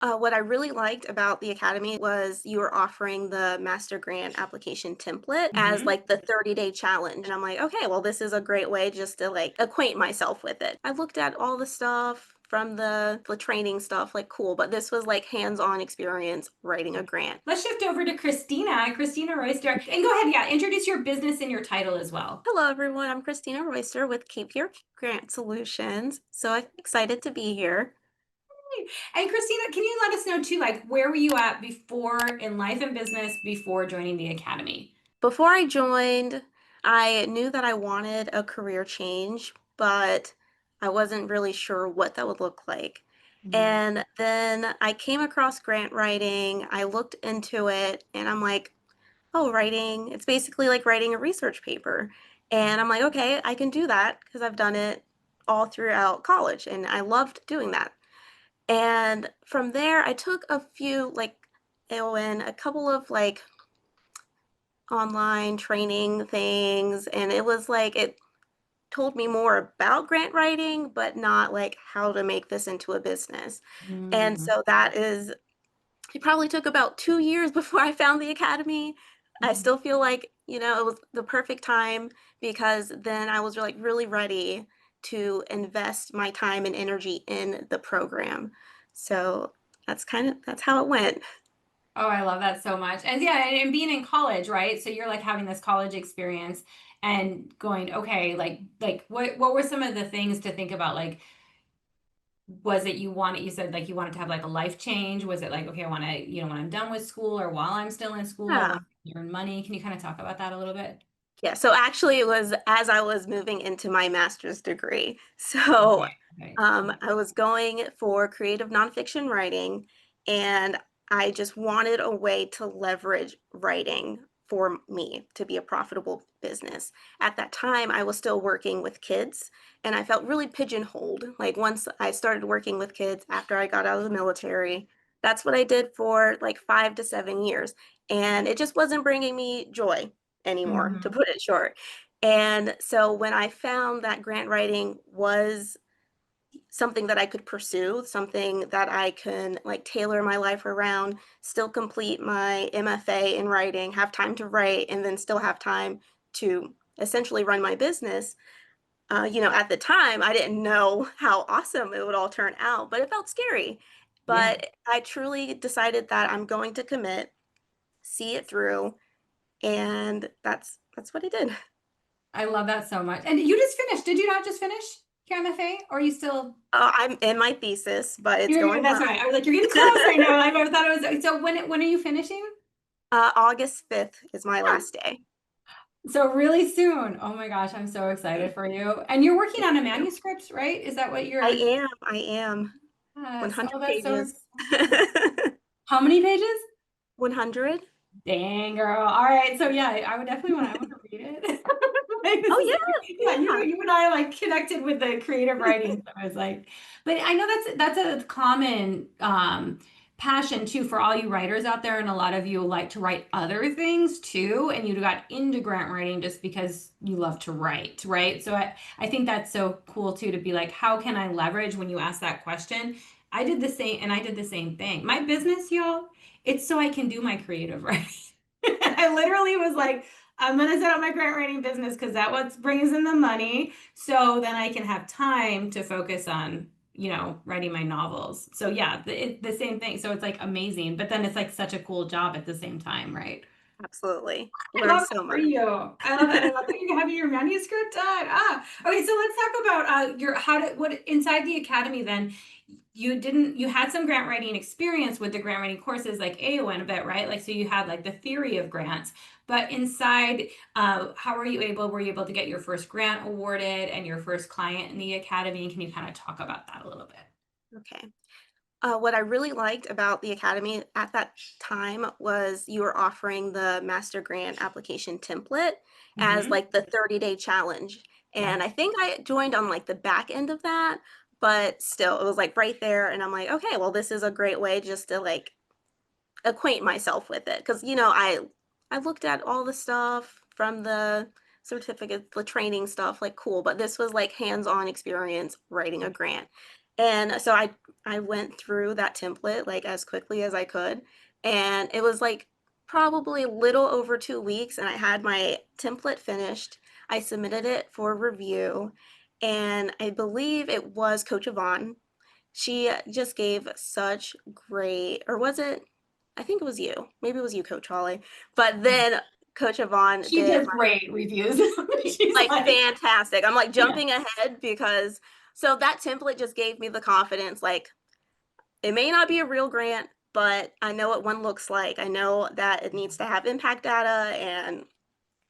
What I really liked about the Academy was you were offering the master grant application template as Mhm. like the 30-day challenge. And I'm like, okay, well, this is a great way just to like acquaint myself with it. I looked at all the stuff from the training stuff, like cool, but this was like hands-on experience writing a grant. Let's shift over to Christina Royster. And go ahead, yeah, introduce your business and your title as well. Hello, everyone. I'm Christina Royster with Keep Your Grant Solutions. So I'm excited to be here. And Christina, can you let us know too, like where were you at before in life and business before joining the academy? Before I joined, I knew that I wanted a career change, but I wasn't really sure what that would look like. Mm. And then I came across grant writing. I looked into it and I'm like, oh, writing, it's basically like writing a research paper. And I'm like, okay, I can do that because I've done it all throughout college and I loved doing that. And from there, I took a few, like, and a couple of like online training things, and it was like it told me more about grant writing, but not like how to make this into a business. And Mm. so that is, it probably took about 2 years before I found the academy. I Mhm. still feel like, it was the perfect time because then I was like really ready to invest my time and energy in the program. So that's how it went. Oh, I love that so much. And yeah, and being in college, right? So you're like having this college experience and going, okay, like what were some of the things to think about? Like, was it you said like you wanted to have like a life change? Was it like, okay, I want to, when I'm done with school or while I'm still in school, I Yeah. want to earn money. Can you kind of talk about that a little bit? Yeah, so actually it was as I was moving into my master's degree. So, Okay. Okay. I was going for creative nonfiction writing, and I just wanted a way to leverage writing for me to be a profitable business. At that time, I was still working with kids, and I felt really pigeonholed. Like once I started working with kids after I got out of the military, that's what I did for like 5 to 7 years, and it just wasn't bringing me joy anymore, to Mhm. put it short. And so when I found that grant writing was something that I could pursue, something that I can like tailor my life around, still complete my MFA in writing, have time to write, and then still have time to essentially run my business. At the time, I didn't know how awesome it would all turn out, but it felt scary. Yeah. But I truly decided that I'm going to commit, see it through, and that's what I did. I love that so much. And you just finished. Did you not just finish your MFA? Or are you still I'm in my thesis, but it's you're going that's well. right. I was like, you're getting close right now. I thought it was so when are you finishing? August 5th is my last day. So really soon. Oh my gosh, I'm so excited for you. And you're working Thank on a you. manuscript, right? Is that what I you're am, I am. Yes. 100 Oh, that's so pages. exciting. How many pages? 100? Dang, girl. All right. So yeah, I want to read it. Like, this Oh, is like, yeah, yeah, yeah. you and I like connected with the creative writing. So I was like, but I know that's a common passion too for all you writers out there, and a lot of you like to write other things too, and you got into grant writing just because you love to write, right? So I think that's so cool too to be like, how can I leverage when you ask that question? I did the same thing. My business, y'all, it's so I can do my creative writing. I literally was like, I'm gonna set up my grant writing business because that what brings in the money. So then I can have time to focus on, writing my novels. So yeah, the same thing. So it's like amazing, but then it's like such a cool job at the same time, right? Absolutely. I Learn love so that for much. you. I love that. I love that you have your manuscript done. Okay. So let's talk about your how to what inside the academy. Then you had some grant writing experience with the grant writing courses like AON a bit, right? Like so you had like the theory of grants, but inside, how were you able to get your first grant awarded and your first client in the academy? Can you kind of talk about that a little bit? Okay. What I really liked about the Academy at that time was you were offering the master grant application template as Mm-hmm. like the 30-day challenge. Yeah. And I think I joined on like the back end of that, but still it was like right there. And I'm like, okay, well, this is a great way just to like acquaint myself with it. Cause I looked at all the stuff from the certificates, the training stuff, like cool, but this was like hands-on experience writing a grant. And so I went through that template like as quickly as I could. And it was like probably a little over 2 weeks, and I had my template finished. I submitted it for review, and I believe it was Coach Yvonne. She just gave such great, or was it? I think it was you. Maybe it was you, Coach Holly. But then Coach Yvonne She did does great reviews. She's like like, fantastic. I'm like yeah. jumping ahead because so that template just gave me the confidence. Like it may not be a real grant, but I know what one looks like. I know that it needs to have impact data and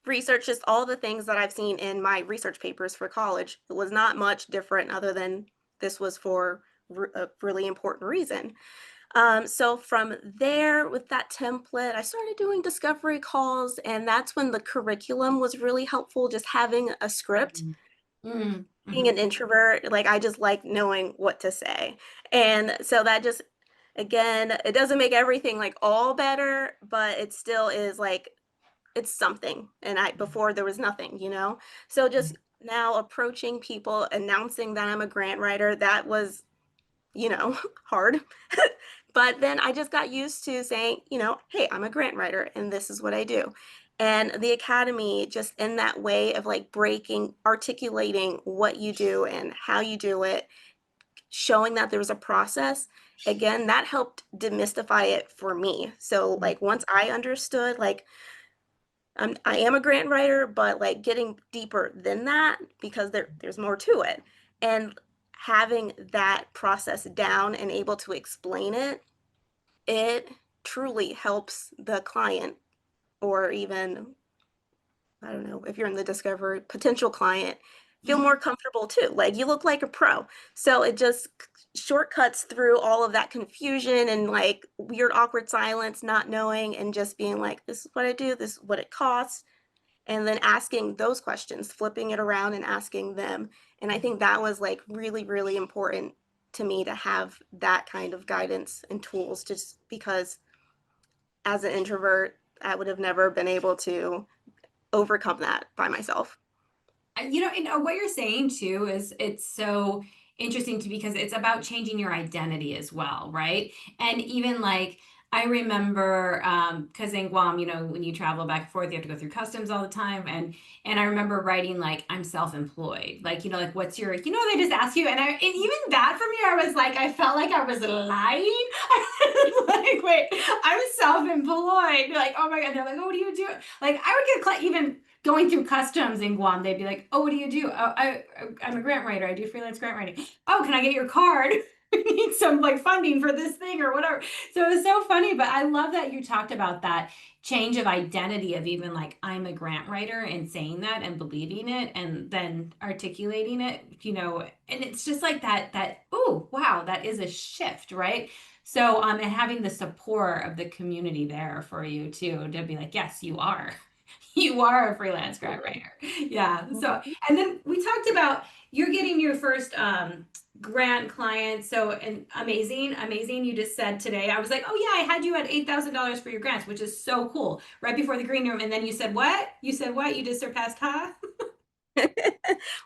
research, just all the things that I've seen in my research papers for college. It was not much different other than this was for a really important reason. So from there, with that template, I started doing discovery calls, and that's when the curriculum was really helpful, just having a script. Mm, Being an mhm. introvert, like I just like knowing what to say. And so that just, again, it doesn't make everything like all better, but it still is like it's something. And I before there was nothing, you know? So just now approaching people, announcing that I'm a grant writer, that was, you know, hard. But then I just got used to saying, you know, hey, I'm a grant writer and this is what I do. And the academy, just in that way of like breaking, articulating what you do and how you do it, showing that there was a process, again, that helped demystify it for me. So, like, once I understood, like, I am a grant writer, but like getting deeper than that because there's more to it. And having that process down and able to explain it, it truly helps the client, or even, I don't know, if you're in the discovery, potential client, feel more comfortable too. Like you look like a pro. So it just shortcuts through all of that confusion and like weird, awkward silence, not knowing, and just being like, this is what I do, this is what it costs, and then asking those questions, flipping it around and asking them. And I think that was like really, really important to me to have that kind of guidance and tools, just because as an introvert, I would have never been able to overcome that by myself. And what you're saying too is it's so interesting to because it's about changing your identity as well, right? And even like I remember because in Guam, when you travel back and forth, you have to go through customs all the time. And I remember writing like I'm self-employed. Like, like what's your, they just ask you. And even that for me, I was like, I felt like I was lying. I was like, wait, I'm self-employed. Like, oh my God. They're like, oh, what do you do? Like I would get even going through customs in Guam, they'd be like, "Oh, what do you do? Oh, I'm a grant writer. I do freelance grant writing. Oh, can I get your card? We need some like funding for this thing or whatever." So it was so funny, but I love that you talked about that change of identity of even like I'm a grant writer and saying that and believing it and then articulating it, and it's just like that, oh, wow, that is a shift, right? So and having the support of the community there for you too to be like, yes, you are. You are a freelance grant writer. Yeah. So, Mhm. and then we talked about you're getting your first grant client. So, and amazing, amazing. You just said today, I was like, oh yeah, I had you at $8,000 for your grants, which is so cool. Right before the green room. And then you said what? You said what? You just surpassed, huh?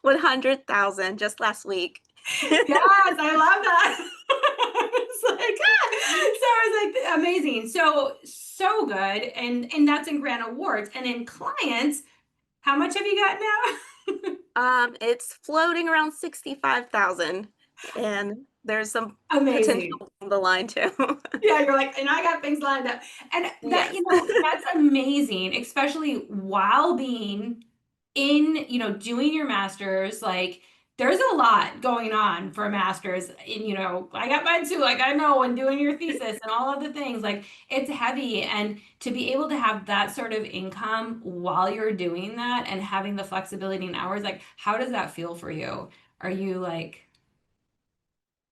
100,000 just last week. Yes, I love that. It's like, so I was like, amazing. So good. And that's in grant awards. And in clients, how much have you got now? It's floating around 65,000, and there's some potential Amazing. on the line too. Yeah, you're like, and I got things lined up. And that, Yes. that's amazing, especially while being in, doing your master's. Like, there's a lot going on for a master's. And, I got mine too. Like, I know, and doing your thesis and all of the things, like, it's heavy. And to be able to have that sort of income while you're doing that and having the flexibility in hours, like, how does that feel for you? Are you like,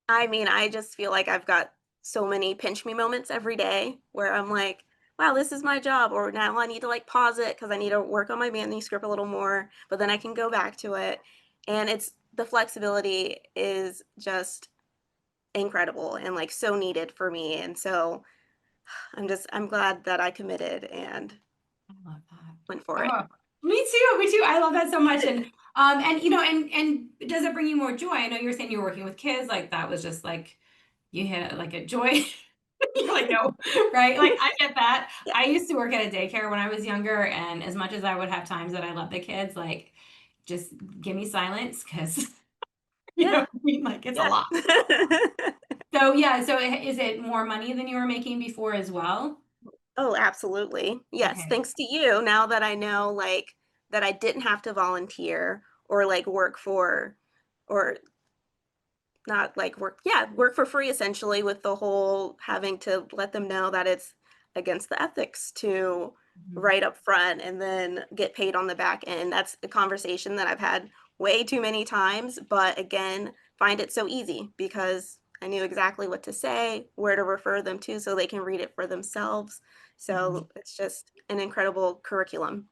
I mean, I just feel like I've got so many pinch me moments every day where I'm like, wow, this is my job, or now I need to like pause it because I need to work on my manuscript a little more, but then I can go back to it. And it's the flexibility is just incredible and like so needed for me. And so I'm glad that I committed and I love that. went for it. Oh, Me too. Me too. I love that so much. And you know, and does it bring you more joy? I know you're saying you're working with kids, like that was just like you hit like a joy. You're like, no, right? Like I get that. Yeah. I used to work at a daycare when I was younger, and as much as I would have times that I love the kids, like just give me silence because you know Yeah. what I mean? Like it's a Yeah. lot. So yeah, so is it more money than you were making before as well? Oh, absolutely. Yes, Okay. thanks to you, now that I know, like, that I didn't have to volunteer or, like, work for or not like work yeah, work for free essentially with the whole having to let them know that it's against the ethics to Mhm. write up front and then get paid on the back end. That's a conversation that I've had way too many times, but again, find it so easy because I knew exactly what to say, where to refer them to so they can read it for themselves. Mhm. So it's just an incredible curriculum.